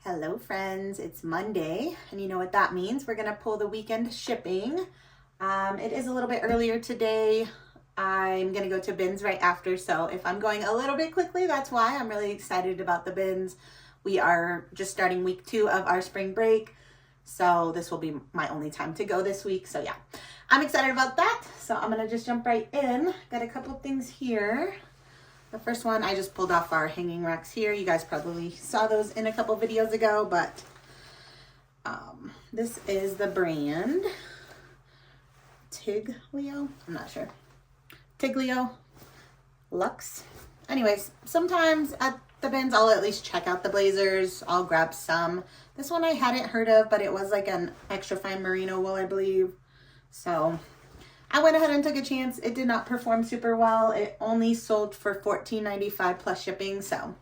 Hello friends, it's Monday and you know what that means. We're gonna pull the weekend shipping. It is a little bit earlier today. I'm gonna go to bins right after, so if I'm going a little bit quickly, that's why. I'm really excited about the bins. We are just starting week 2 of our spring break, so this will be my only time to go this week. So yeah, I'm excited about that. So I'm gonna just jump right in. Got a couple things here. The first one, I just pulled off our hanging racks here. You guys probably saw those in a couple videos ago, but this is the brand Tiglio. I'm not sure. Tiglio Luxe. Anyways, sometimes at the bins, I'll at least check out the blazers. I'll grab some. This one I hadn't heard of, but it was like an extra fine merino wool, I believe. So I went ahead and took a chance. It did not perform super well. It only sold for $14.95 plus shipping. So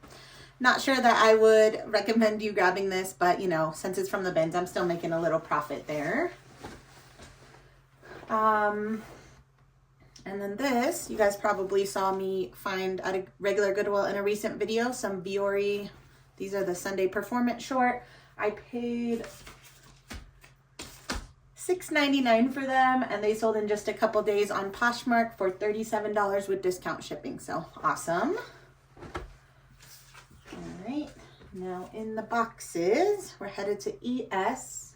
not sure that I would recommend you grabbing this, but you know, since it's from the bins, I'm still making a little profit there. And then this, you guys probably saw me find at a regular Goodwill in a recent video, some Viore. These are the Sunday Performance short. I paid $6.99 for them, and they sold in just a couple days on Poshmark for $37 with discount shipping. So awesome. All right, now in the boxes, we're headed to ES.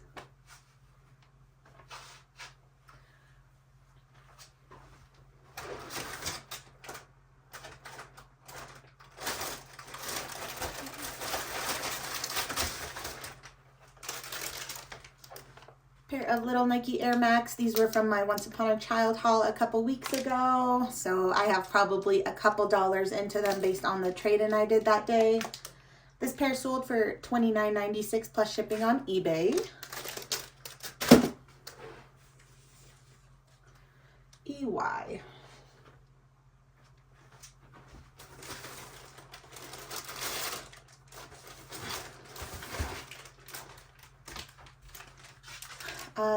Pair of little Nike Air Max. These were from my Once Upon a Child haul a couple weeks ago. So I have probably a couple dollars into them based on the trade-in I did that day. This pair sold for $29.96 plus shipping on eBay. EY.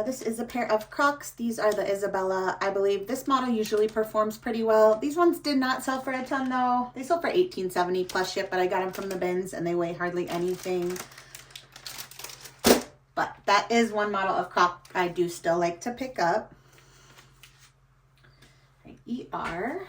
This is a pair of Crocs. These are the Isabella. I believe this model usually performs pretty well. These ones did not sell for a ton though. They sold for $18.70 plus ship, but I got them from the bins and they weigh hardly anything. But that is one model of Croc I do still like to pick up. ER.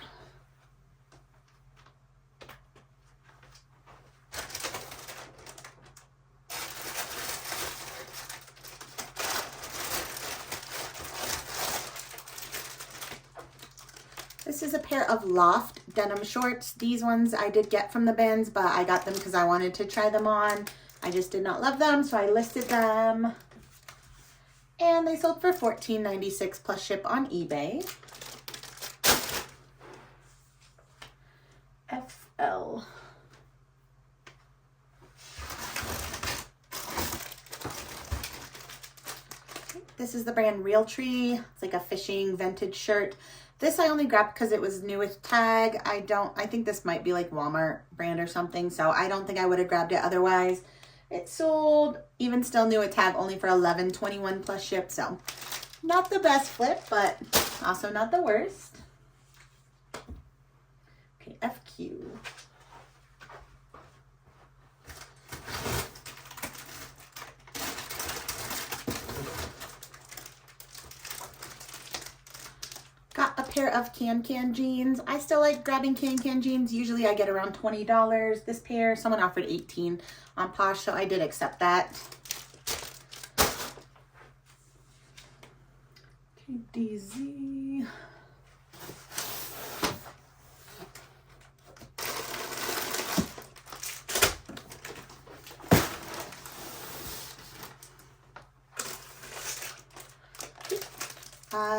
This is a pair of Loft denim shorts. These ones I did get from the bins, but I got them because I wanted to try them on. I just did not love them, so I listed them. And they sold for $14.96 plus ship on eBay. FL. This is the brand Realtree. It's like a fishing vintage shirt. This I only grabbed because it was new with tag. I think this might be like Walmart brand or something, so I don't think I would have grabbed it otherwise. It sold, even still new with tag, only for $11.21 plus ship, so not the best flip, but also not the worst. Okay, FQ. Got a pair of Can jeans. I still like grabbing Can jeans. Usually I get around $20. This pair, someone offered $18 on Posh, so I did accept that. Okay, DZ.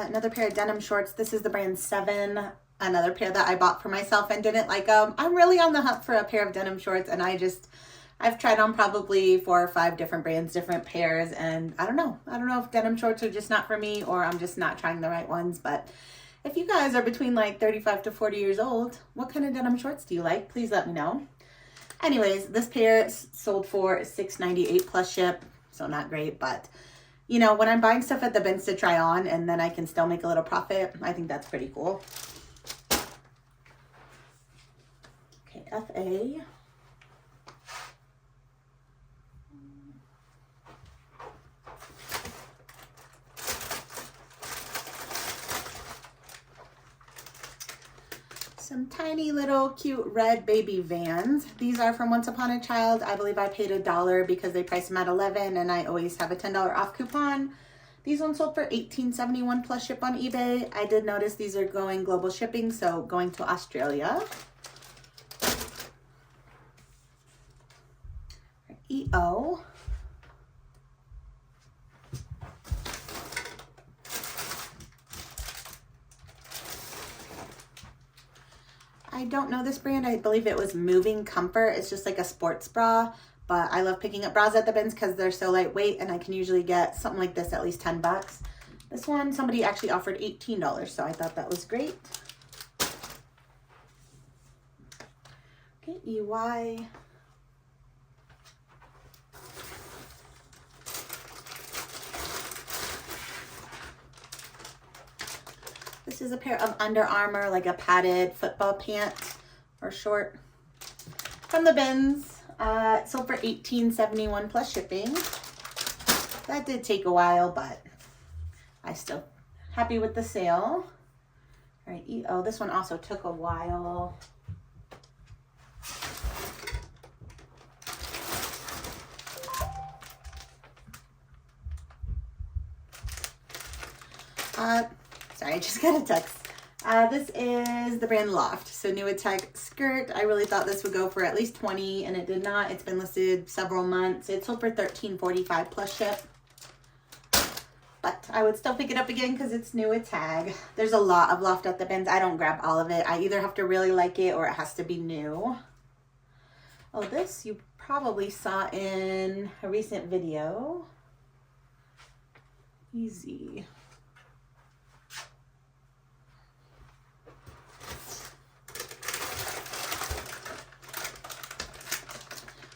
Another pair of denim shorts. This is the brand 7. Another pair that I bought for myself and didn't like them. I'm really on the hunt for a pair of denim shorts, and I've tried on probably 4 or 5 different brands, different pairs, and I don't know if denim shorts are just not for me or I'm just not trying the right ones. But if you guys are between like 35 to 40 years old, what kind of denim shorts do you like? Please let me know. Anyways, this pair sold for $6.98 plus ship, so not great, but you know, when I'm buying stuff at the bins to try on and then I can still make a little profit, I think that's pretty cool. Okay, FA. Some tiny little cute red baby Vans. These are from Once Upon a Child. I believe I paid $1 because they priced them at $11 and I always have a $10 off coupon. These ones sold for $18.71 plus ship on eBay. I did notice these are going global shipping, so going to Australia. EO. I don't know this brand. I believe it was Moving Comfort. It's just like a sports bra, but I love picking up bras at the bins because they're so lightweight and I can usually get something like this at least 10 bucks. This one, somebody actually offered $18, so I thought that was great. Okay, EY. This is a pair of Under Armour, like a padded football pant or short from the bins. It sold for $18.71 plus shipping. That did take a while, but I still happy with the sale. All right, EO. This one also took a while. Sorry, I just got a text. This is the brand Loft. So new attack skirt. I really thought this would go for at least $20 and it did not. It's been listed several months. It sold for $13.45 plus ship. But I would still pick it up again because it's new at tag. There's a lot of Loft at the bins. I don't grab all of it. I either have to really like it or it has to be new. Oh, this you probably saw in a recent video. Easy.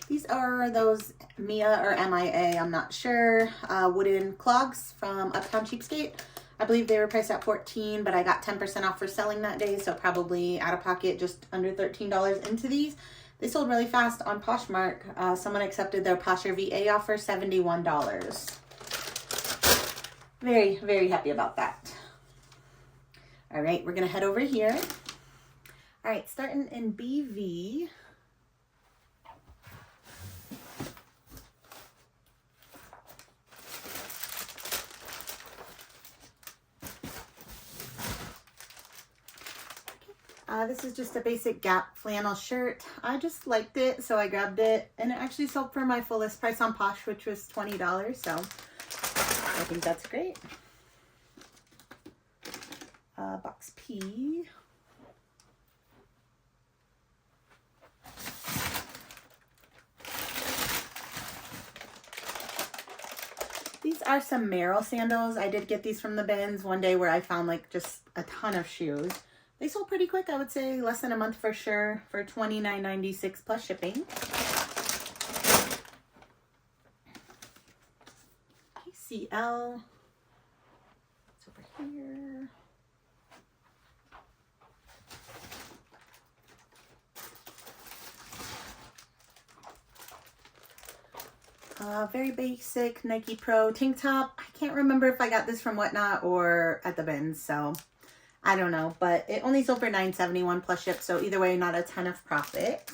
These are those Mia or MIA, I'm not sure, wooden clogs from Uptown Cheapskate. I believe they were priced at $14, but I got 10% off for selling that day, so probably out of pocket just under $13 into these. They sold really fast on Poshmark. Someone accepted their Posher VA offer, $71. Very, very happy about that. All right, we're gonna head over here. All right, starting in BV. This is just a basic Gap flannel shirt. I just liked it, so I grabbed it, and it actually sold for my fullest price on Posh, which was $20, so I think that's great. Box P. These are some Merrell sandals. I did get these from the bins one day where I found like just a ton of shoes. They sold pretty quick, I would say less than a month for sure, for $29.96 plus shipping. CL. It's over here. Very basic Nike Pro tank top. I can't remember if I got this from Whatnot or at the bins, so I don't know, but it only sold for $9.71 plus ship, so either way, not a ton of profit.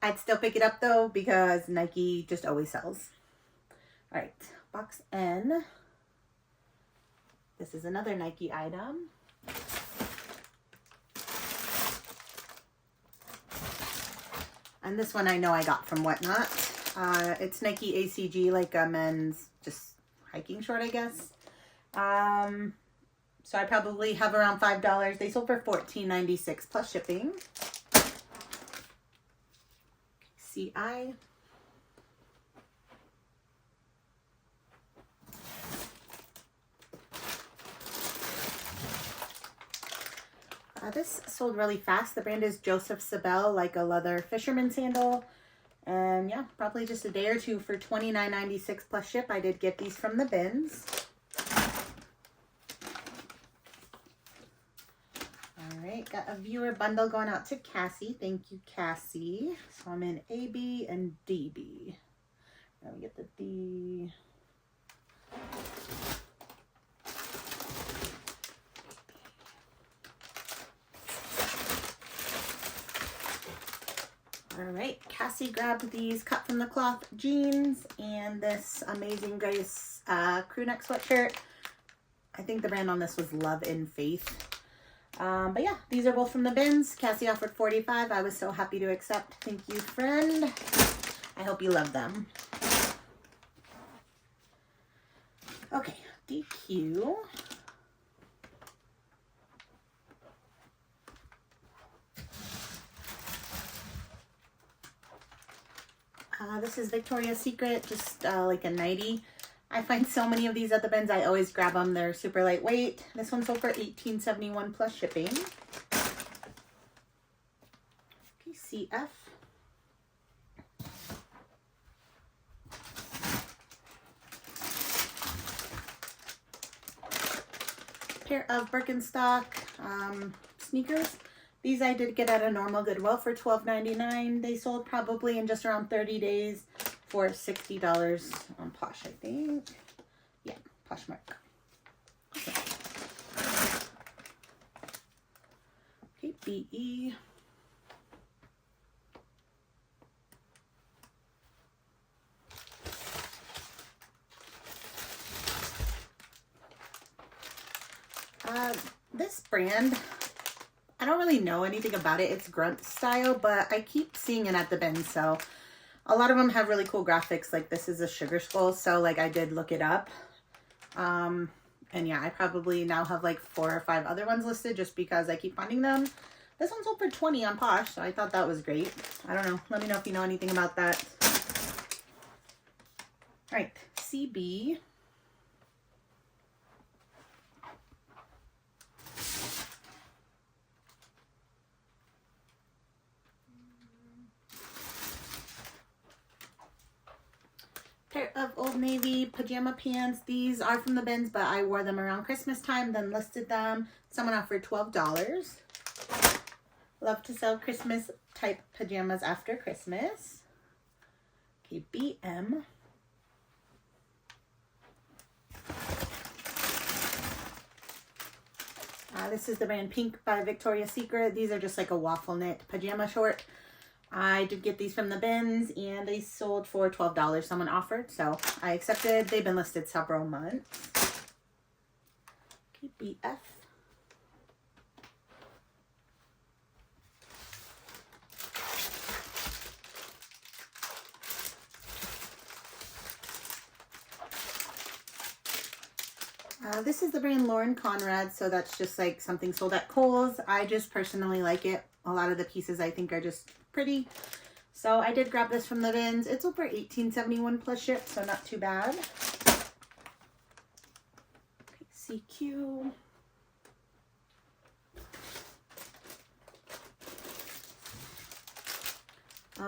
I'd still pick it up though because Nike just always sells. All right, box N. This is another Nike item. And this one I know I got from Whatnot. It's Nike ACG, like a men's just hiking short, I guess. So I probably have around $5. They sold for $14.96 plus shipping. CI. This sold really fast. The brand is Joseph Sabel, like a leather fisherman sandal. And yeah, probably just a day or two for $29.96 plus ship. I did get these from the bins. All right, got a viewer bundle going out to Cassie. Thank you, Cassie. So I'm in AB and DB. Let me get the D. All right, Cassie grabbed these cut from the cloth jeans and this Amazing Grace crew neck sweatshirt. I think the brand on this was Love and Faith. But yeah, these are both from the bins. Cassie offered $45. I was so happy to accept. Thank you, friend. I hope you love them. Okay, DQ. This is Victoria's Secret, just like a nightie. I find so many of these at the bins. I always grab them. They're super lightweight. This one sold for $18.71 plus shipping. Okay, CF. Pair of Birkenstock sneakers. These I did get at a normal Goodwill for $12.99. They sold probably in just around 30 days for $60 on Posh, I think. Yeah, Poshmark. Okay, BE. This brand, I don't really know anything about it. It's grunt style, but I keep seeing it at the bin. So a lot of them have really cool graphics. Like this is a sugar skull. So like I did look it up. And yeah, I probably now have like 4 or 5 other ones listed just because I keep finding them. This one sold for $20 on Posh. So I thought that was great. I don't know. Let me know if you know anything about that. All right, CB. Pair of Old Navy pajama pants. These are from the bins, but I wore them around Christmas time, then listed them. Someone offered $12. Love to sell Christmas type pajamas after Christmas. Okay, BM. This is the brand Pink by Victoria's Secret. These are just like a waffle knit pajama short. I did get these from the bins and they sold for $12. Someone offered, so I accepted. They've been listed several months. Okay, BF. This is the brand Lauren Conrad, so that's just like something sold at Kohl's. I just personally like it. A lot of the pieces I think are just pretty. So I did grab this from the bins. It's over $18.71 plus ship, so not too bad. Okay, CQ.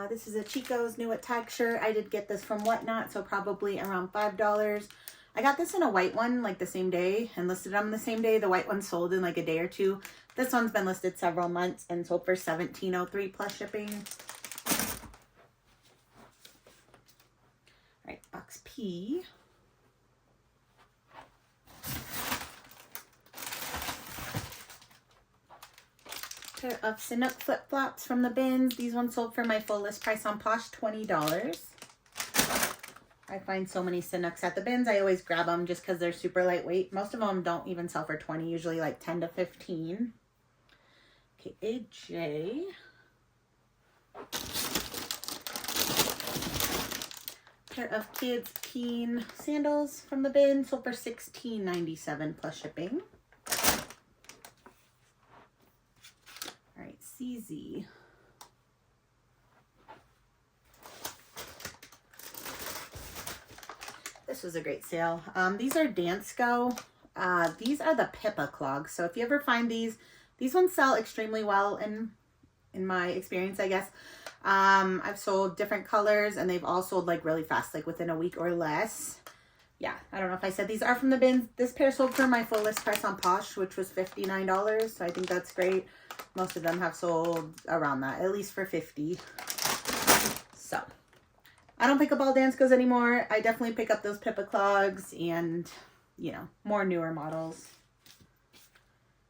This is a Chico's New It tag shirt. I did get this from Whatnot, so probably around $5. I got this in a white one like the same day and listed them the same day. The white one sold in like a day or two. This one's been listed several months and sold for $17.03 plus shipping. All right, box P. Pair of Sanuk flip-flops from the bins. These ones sold for my full list price on Posh, $20. I find so many Sanuks at the bins. I always grab them just because they're super lightweight. Most of them don't even sell for $20, usually like $10 to $15. Okay, AJ. Pair of Kids Keen sandals from the bin, sold for $16.97 plus shipping. All right, CZ. This was a great sale. These are Dansko. These are the Pippa clogs. So if you ever find these ones sell extremely well in my experience, I guess. I've sold different colors and they've all sold like really fast, like within a week or less. Yeah, I don't know if I said these are from the bins. This pair sold for my full list price on Posh, which was $59. So I think that's great. Most of them have sold around that, at least for $50. So I don't pick up all Danskos anymore. I definitely pick up those Pippa clogs and, you know, more newer models.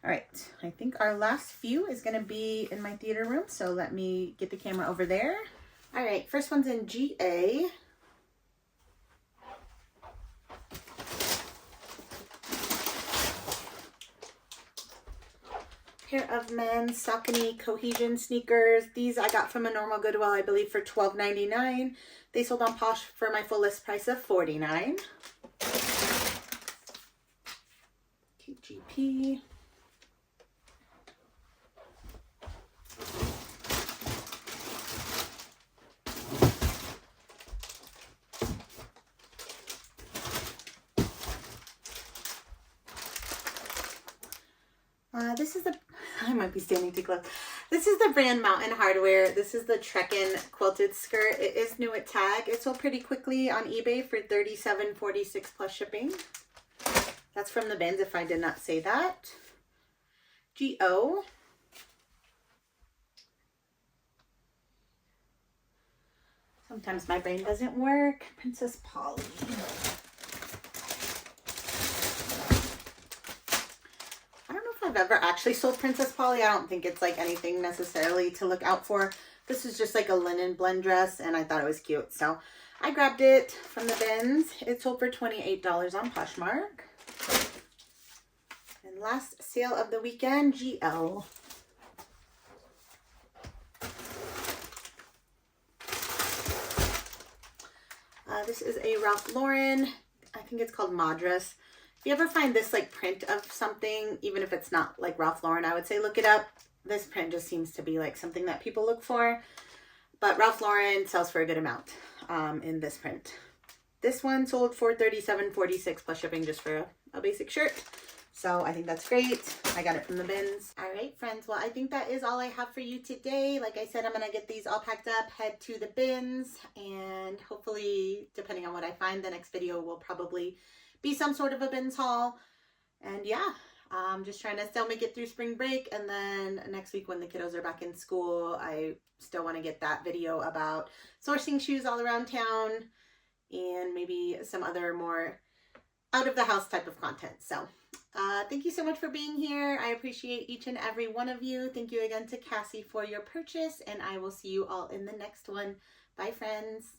All right, I think our last few is gonna be in my theater room, so let me get the camera over there. All right, first one's in GA. Pair of men's Saucony Cohesion sneakers. These I got from a normal Goodwill, I believe, for $12.99. They sold on Posh for my full list price of $49. KGP. This is the, I might be standing too close. This is the brand Mountain Hardwear. This is the Trekkin quilted skirt. It is new at tag. It sold pretty quickly on eBay for $37.46 plus shipping. That's from the bins if I did not say that. GO. Sometimes my brain doesn't work. Princess Polly. I've ever actually sold Princess Polly. I don't think it's like anything necessarily to look out for. This is just like a linen blend dress and I thought it was cute. So I grabbed it from the bins. It sold for $28 on Poshmark. And last sale of the weekend, GL. This is a Ralph Lauren. I think it's called Madras. If you ever find this like print of something, even if it's not like Ralph Lauren, I would say look it up. This print just seems to be like something that people look for. But Ralph Lauren sells for a good amount in this print. This one sold for $37.46 plus shipping just for a basic shirt. So I think that's great. I got it from the bins. All right, friends. Well, I think that is all I have for you today. Like I said, I'm going to get these all packed up, head to the bins, and hopefully, depending on what I find, the next video will probably be some sort of a bins haul. And yeah, I'm just trying to still make it through spring break. And then next week when the kiddos are back in school, I still want to get that video about sourcing shoes all around town and maybe some other more out of the house type of content. So thank you so much for being here. I appreciate each and every one of you. Thank you again to Cassie for your purchase, and I will see you all in the next one. Bye, friends.